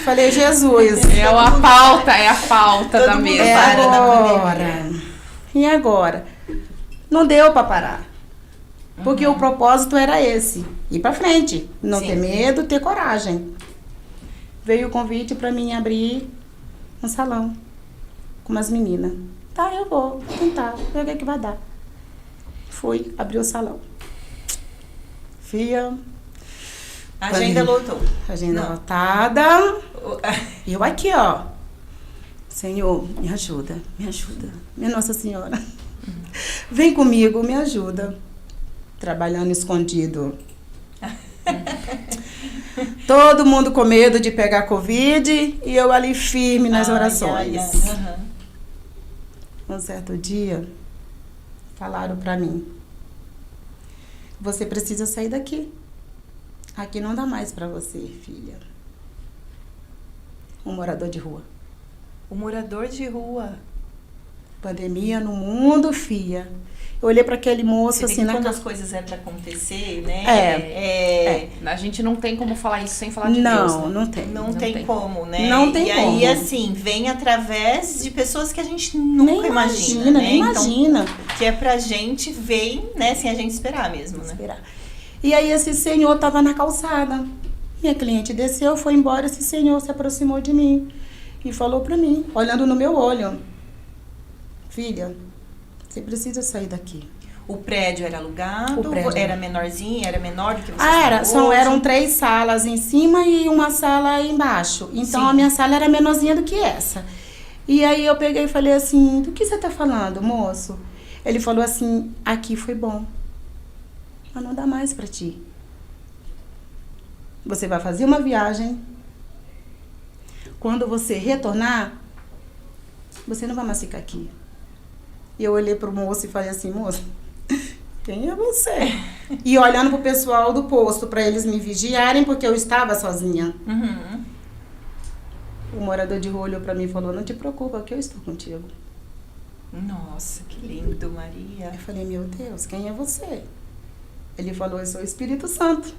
Falei, Jesus, É a pauta Todo da mundo mesa. é para na agora. E agora? Não deu pra parar. Porque o propósito era esse, ir pra frente. Não Sim. ter medo, ter coragem. Veio o convite pra mim abrir um salão com umas meninas. Tá, eu vou tentar, ver o que vai dar. Fui, abri o salão. Fia, A agenda lotou. agenda Não. lotada. E eu aqui, ó. Senhor, me ajuda, me ajuda. Minha Nossa Senhora. Vem comigo, me ajuda. Trabalhando escondido. Todo mundo com medo de pegar Covid e eu ali firme nas orações. Aham. Um certo dia, falaram pra mim: você precisa sair daqui. Aqui não dá mais pra você, filha. Um morador de rua. O morador de rua. Pandemia no mundo, filha. Eu olhei pra aquele moço Você vê assim que na quando cara. as coisas é pra acontecer, né? A gente não tem como falar isso sem falar de Não, Deus, né? não tem. Não tem como, né? Não tem e aí, como. assim, vem através de pessoas que a gente nunca Nem imagina, imagina, né? nem Então, imagina. que é pra gente, vem, né, sem a gente esperar mesmo, né? Esperar. E aí esse senhor tava na calçada. Minha cliente desceu, foi embora, esse senhor se aproximou de mim e falou pra mim, olhando no meu olho: filha, você precisa sair daqui. O prédio era alugado, O prédio. era menorzinho, era menor do que você Eram 3 salas em cima e uma sala embaixo. Então Sim. a minha sala era menorzinha do que essa. E aí eu peguei e falei assim: do que você tá falando, moço? Ele falou assim: aqui foi bom, mas não dá mais pra ti. Você vai fazer uma viagem. Quando você retornar, você não vai mais ficar aqui. E eu olhei pro moço e falei assim: moço, quem é você? E olhando pro pessoal do posto para eles me vigiarem, porque eu estava sozinha. Uhum. O morador de rua olhou para mim e falou: não te preocupa, que eu estou contigo. Nossa, que lindo, Maria. Eu falei: meu Deus, quem é você? Ele falou: eu sou o Espírito Santo.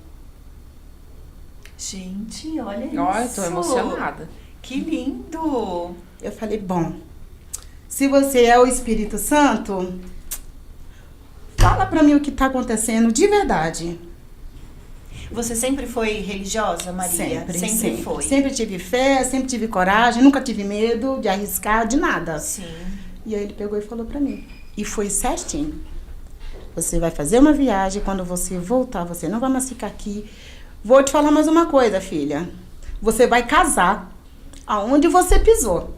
Gente, olha isso. Olha, tô emocionada. Que lindo. Eu falei: bom, se você é o Espírito Santo, fala para mim o que está acontecendo de verdade. Você sempre foi religiosa, Maria? Sempre foi. Sempre tive fé, sempre tive coragem, nunca tive medo de arriscar, de nada. Sim. E aí ele pegou e falou pra mim. E foi certinho. Você vai fazer uma viagem, quando você voltar, você não vai mais ficar aqui. Vou te falar mais uma coisa, filha. Você vai casar aonde você pisou.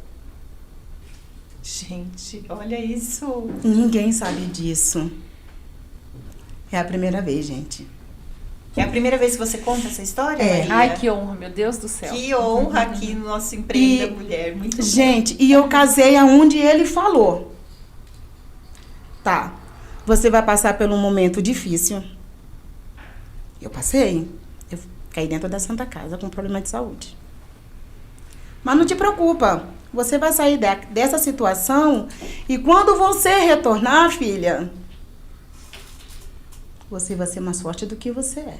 Gente, olha isso. Ninguém sabe disso. É a primeira vez, gente. É a primeira vez que você conta essa história, É. Maria? Ai, que honra, meu Deus do céu. Que honra aqui no nosso Empreenda E- Mulher. Muito bom. Gente, e eu casei aonde ele falou. Tá, você vai passar por um momento difícil. Eu passei. Eu caí dentro da Santa Casa com problema de saúde. Mas não te preocupa. Você vai sair dessa situação e quando você retornar, filha, você vai ser mais forte do que você é.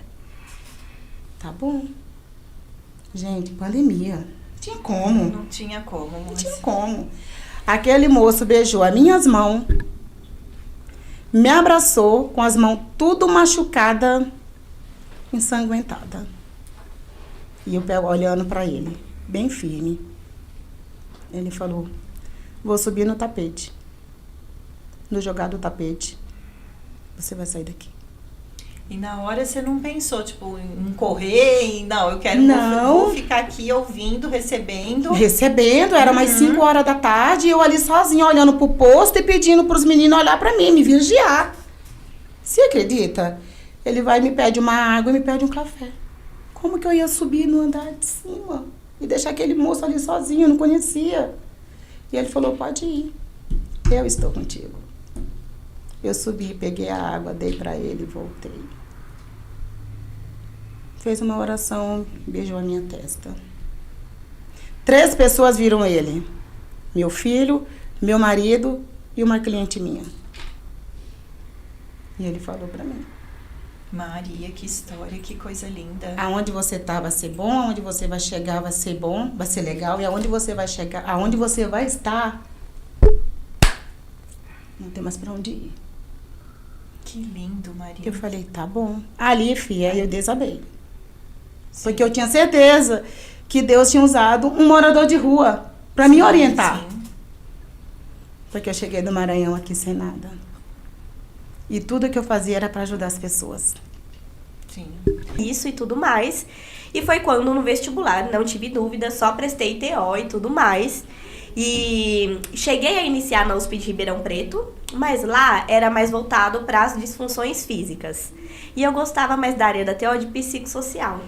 Tá bom? Gente, pandemia. Tinha como. Não tinha como. Não Mas... tinha como. Aquele moço beijou as minhas mãos, me abraçou com as mãos tudo machucada, ensanguentada. E eu pego olhando pra ele, bem firme. Ele falou: vou subir no tapete. No jogar do tapete, você vai sair daqui. E na hora você não pensou, tipo, em correr, em não, eu quero Não. vou ficar aqui ouvindo, recebendo. Recebendo, era mais 5 horas da tarde, e eu ali sozinha olhando pro posto e pedindo pros meninos olhar pra mim, me vigiar. Você acredita? Ele vai e me pede uma água e me pede um café. Como que eu ia subir no andar de cima e deixar aquele moço ali sozinho, eu não conhecia. E ele falou: pode ir, eu estou contigo. Eu subi, peguei a água, dei pra ele e voltei. Fez uma oração, beijou a minha testa. 3 pessoas viram ele. Meu filho, meu marido e uma cliente minha. E ele falou pra mim: Maria, que história, que coisa linda. aonde você tá vai ser bom, aonde você vai chegar vai ser bom, vai ser legal, e aonde você vai chegar, aonde você vai estar, não tem mais pra onde ir. Que lindo, Maria. Eu falei: tá bom. Ali, filha, eu desabei. Porque eu tinha certeza que Deus tinha usado um morador de rua pra me orientar. Sim. Porque eu cheguei do Maranhão aqui sem nada. E tudo que eu fazia era pra ajudar as pessoas. Sim. Isso e tudo mais. E foi quando no vestibular, não tive dúvida, só prestei TO e tudo mais. E cheguei a iniciar na USP de Ribeirão Preto, mas lá era mais voltado para as disfunções físicas. E eu gostava mais da área da TO de psicossocial.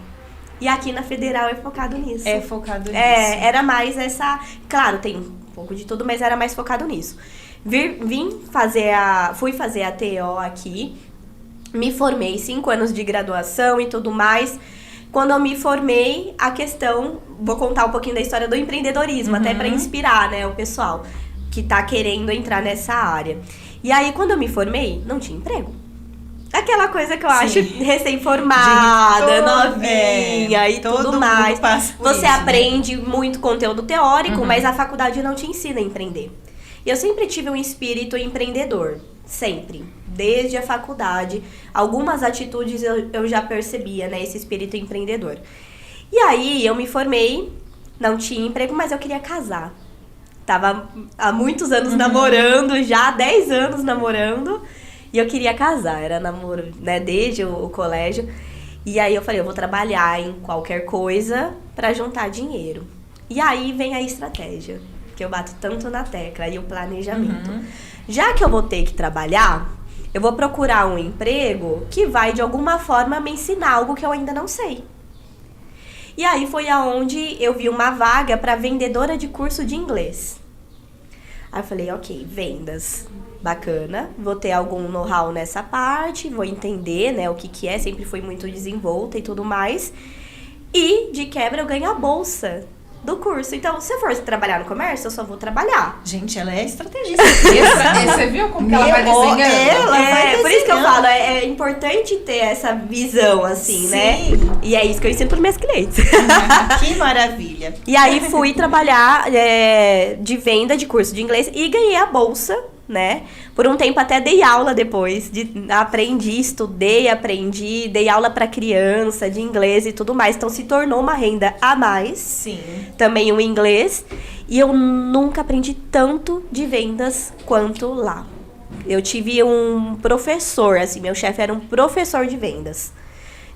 E aqui na Federal é focado nisso. É focado nisso. É, era mais essa... Claro, tem um pouco de tudo, mas era mais focado nisso. Fui fazer a TO aqui, me formei 5 anos de graduação e tudo mais. Quando eu me formei, a questão... Vou contar um pouquinho da história do empreendedorismo, até para inspirar, né, o pessoal que tá querendo entrar nessa área. E aí, quando eu me formei, não tinha emprego. Aquela coisa que eu acho recém-formada, novinha e todo tudo mundo mais. passa por Você isso, né? aprende muito conteúdo teórico, mas a faculdade não te ensina a empreender. E eu sempre tive um espírito empreendedor, sempre. Desde a faculdade, algumas atitudes eu já percebia, né, esse espírito empreendedor. E aí eu me formei, não tinha emprego, mas eu queria casar. Tava há muitos anos namorando, já há 10 anos namorando, e eu queria casar, era namoro, né, desde o colégio. E aí eu falei, eu vou trabalhar em qualquer coisa pra juntar dinheiro. E aí vem a estratégia, que eu bato tanto na tecla, e o planejamento. Já que eu vou ter que trabalhar, eu vou procurar um emprego que vai, de alguma forma, me ensinar algo que eu ainda não sei. E aí foi aonde eu vi uma vaga para vendedora de curso de inglês. Aí eu falei, ok, vendas, bacana, vou ter algum know-how nessa parte, vou entender, né, o que é, sempre fui muito desenvolta e tudo mais. E, de quebra, eu ganho a bolsa do curso. Então, se eu for trabalhar no comércio, eu só vou trabalhar. Gente, ela é estrategista. Você viu como que ela vai desenhando? Ela vai Por isso que eu desenhando. falo, é importante ter essa visão, assim, né? Sim. E é isso que eu ensino para minhas clientes. Que maravilha. E aí fui trabalhar de venda de curso de inglês e ganhei a bolsa, né? Por um tempo até dei aula depois, aprendi, estudei, dei aula para criança de inglês e tudo mais. Então se tornou uma renda a mais. Sim. Também o inglês. E eu nunca aprendi tanto de vendas quanto lá. Eu tive um professor, assim, meu chefe era um professor de vendas.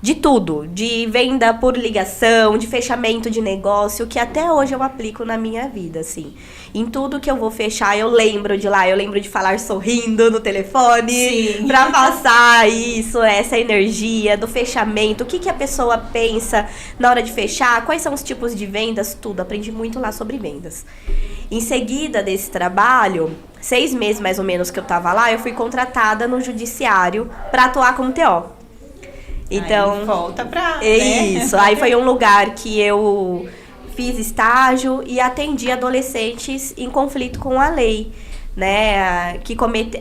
de tudo, de venda por ligação, de fechamento de negócio, que até hoje eu aplico na minha vida, assim. Em tudo que eu vou fechar, eu lembro de lá, eu lembro de falar sorrindo no telefone, pra passar isso, essa energia do fechamento, o que a pessoa pensa na hora de fechar, quais são os tipos de vendas, tudo. Aprendi muito lá sobre vendas. Em seguida desse trabalho, 6 meses mais ou menos que eu tava lá, eu fui contratada no judiciário pra atuar como TO. Então, aí volta pra... Isso, aí foi um lugar que eu fiz estágio e atendi adolescentes em conflito com a lei, né?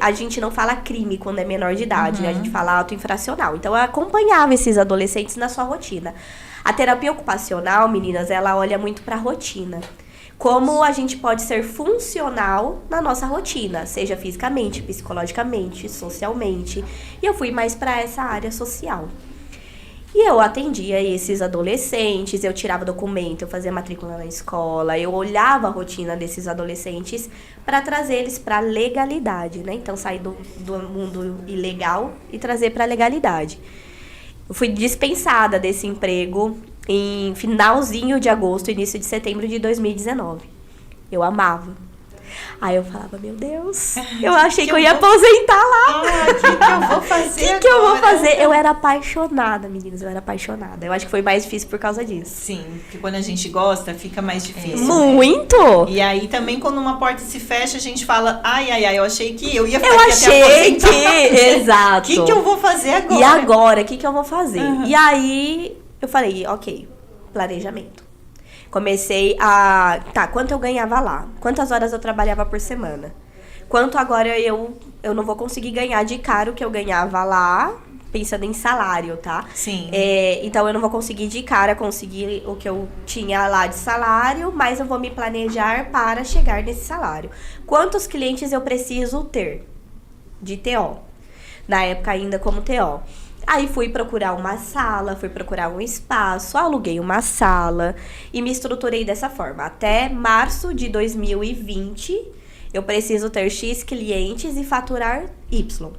A gente não fala crime quando é menor de idade, né? A gente fala auto infracional. Então, eu acompanhava esses adolescentes na sua rotina. A terapia ocupacional, meninas, ela olha muito pra rotina. Como a gente pode ser funcional na nossa rotina, seja fisicamente, psicologicamente, socialmente. E eu fui mais para essa área social. E eu atendia esses adolescentes, eu tirava documento, eu fazia matrícula na escola, eu olhava a rotina desses adolescentes para trazer eles para a legalidade, né? Então, sair do mundo ilegal e trazer para a legalidade. Eu fui dispensada desse emprego em finalzinho de agosto, início de setembro de 2019. Eu amava. Aí eu falava, meu Deus, eu achei que eu ia aposentar lá. O que eu vou fazer O que eu vou fazer? Eu era apaixonada, meninas, eu era apaixonada. Eu acho que foi mais difícil por causa disso. Sim, porque quando a gente gosta, fica mais difícil. Muito! E aí também quando uma porta se fecha, a gente fala, ai, eu achei que eu ia ficar Eu aqui achei até que... aposentar. Exato. O que eu vou fazer agora? E agora? O que eu vou fazer? E aí, eu falei, ok, planejamento. Comecei a... Tá, quanto eu ganhava lá? Quantas horas eu trabalhava por semana? Quanto agora eu não vou conseguir ganhar de cara o que eu ganhava lá, pensando em salário, tá? Sim. Então, eu não vou conseguir de cara conseguir o que eu tinha lá de salário, mas eu vou me planejar para chegar nesse salário. Quantos clientes eu preciso ter de TO? Na época, ainda como TO. Aí fui procurar uma sala, fui procurar um espaço, aluguei uma sala e me estruturei dessa forma. Até março de 2020, eu preciso ter X clientes e faturar Y.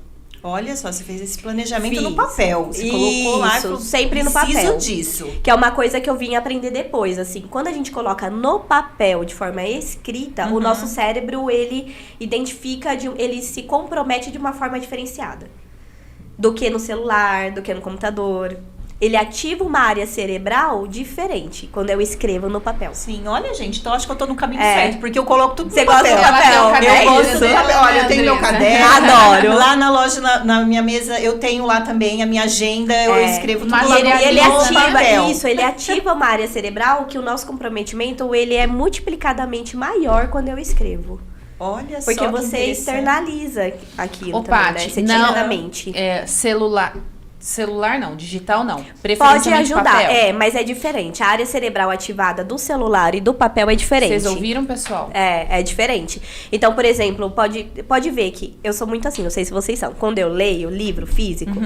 Olha só, você fez esse planejamento Fiz. no papel. Você colocou lá, falou, sempre no papel. preciso disso. Que é uma coisa que eu vim aprender depois, assim. Quando a gente coloca no papel, de forma escrita, o nosso cérebro, ele identifica, ele se compromete de uma forma diferenciada. Do que no celular, do que no computador. Ele ativa uma área cerebral diferente quando eu escrevo no papel. Sim, olha, gente, então acho que eu tô no caminho certo, porque eu coloco tudo Você no papel. gosta do papel? Eu gosto do papel. Olha, eu tenho meu caderno. Adoro. Lá na loja, na minha mesa, eu tenho lá também a minha agenda, eu escrevo tudo lá E ele no ativa papel. isso, ele ativa uma área cerebral que o nosso comprometimento, ele é multiplicadamente maior quando eu escrevo. Olha Porque só que você interessante. externaliza aquilo Ô, também, né? Paty, Você tira da mente. Celular não, digital não. Pode Preferencialmente ajudar, papel. mas é diferente. A área cerebral ativada do celular e do papel é diferente. Vocês ouviram, pessoal? É diferente. Então, por exemplo, pode ver que eu sou muito assim, não sei se vocês são. Quando eu leio livro físico,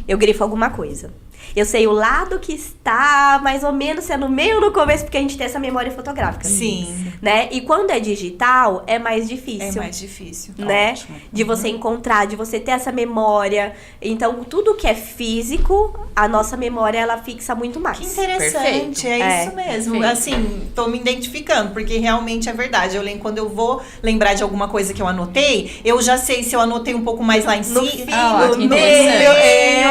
eu grifo alguma coisa. Eu sei o lado que está, mais ou menos, se é no meio ou no começo, porque a gente tem essa memória fotográfica. Sim. Né? E quando é digital, é mais difícil. É mais difícil. Né? Ótimo. De você encontrar, de você ter essa memória. Então, tudo que é físico, a nossa memória, ela fixa muito mais. Que interessante, Perfeito. é isso mesmo. Perfeito. Assim, tô me identificando, porque realmente é verdade. Eu lembro quando eu vou lembrar de alguma coisa que eu anotei, eu já sei se eu anotei um pouco mais lá em cima, No fim, Ah, no que meio. interessante.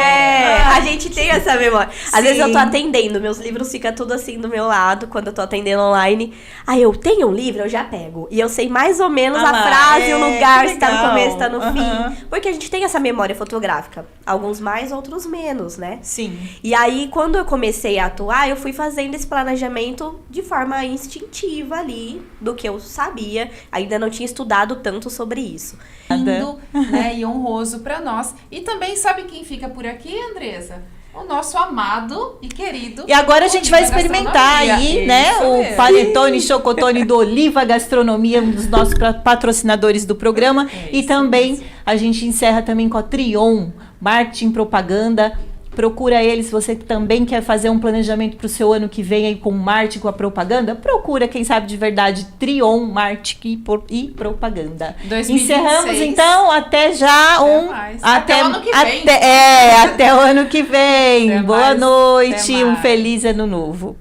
A gente tem essa memória. Às vezes eu tô Sim. atendendo, meus livros ficam tudo assim do meu lado, quando eu tô atendendo online. Aí eu tenho um livro, eu já pego. E eu sei mais ou menos Ah a lá, frase, o lugar, que se tá no legal. começo, se tá no Aham. fim. Porque a gente tem essa memória fotográfica. Alguns mais, outros menos, né? Sim. E aí, quando eu comecei a atuar, eu fui fazendo esse planejamento de forma instintiva ali, do que eu sabia. Ainda não tinha estudado tanto sobre isso. Lindo, né, e honroso pra nós. E também sabe quem fica por aqui, Andresa? O nosso amado e querido. E agora a gente vai Oliva experimentar Gastronomia. aí, né? Isso O mesmo. panetone chocotone do Oliva Gastronomia, um dos nossos patrocinadores do programa. É E isso também a gente encerra também com a Trion, marketing propaganda procura eles. Se você também quer fazer um planejamento para o seu ano que vem aí com marketing, com a propaganda, procura, quem sabe de verdade, Trion Marketing e Propaganda. 2026. Encerramos então, até já Até o ano que vem. Até o ano que vem. Até Boa mais. noite, Até um mais. feliz ano novo.